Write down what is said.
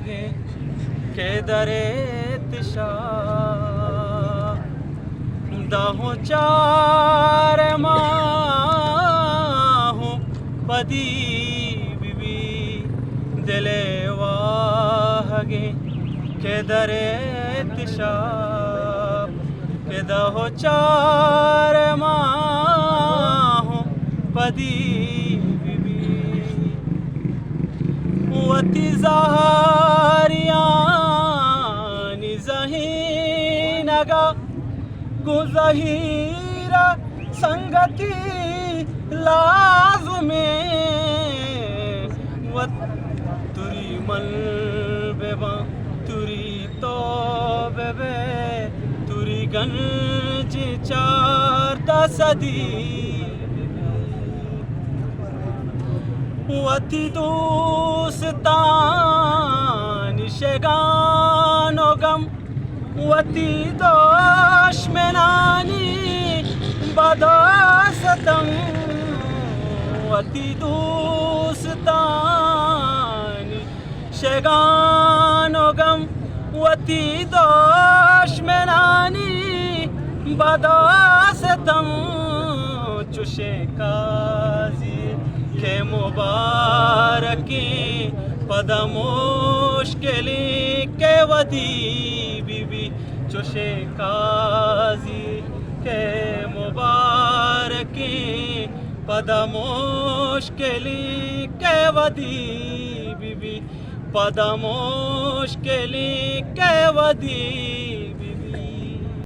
हगे के दरे तिशा दाहो चार माहू पदी बिबी दिले वाहगे के दरे तिशा के दाहो चार माहू पदी वती ज़ाहरियानी ज़हीनगा गुज़हीरा संगति लाज़मे वत तुरी मल बेबा तुरी तो बेबे तुरी गंज चार दसदी वती दोस्तानी शेगानो गम वती दुश्मनानी बदोसतम वती दोस्तानी शेगानो गम वती दुश्मनानी बदोसतम चुशे काजी के मुबारकी पदमुश्किली के वदी बीबी चुशे काजी के मुबारकी पदमुश्किली के वदी बीबी पदमुश्किली के वदी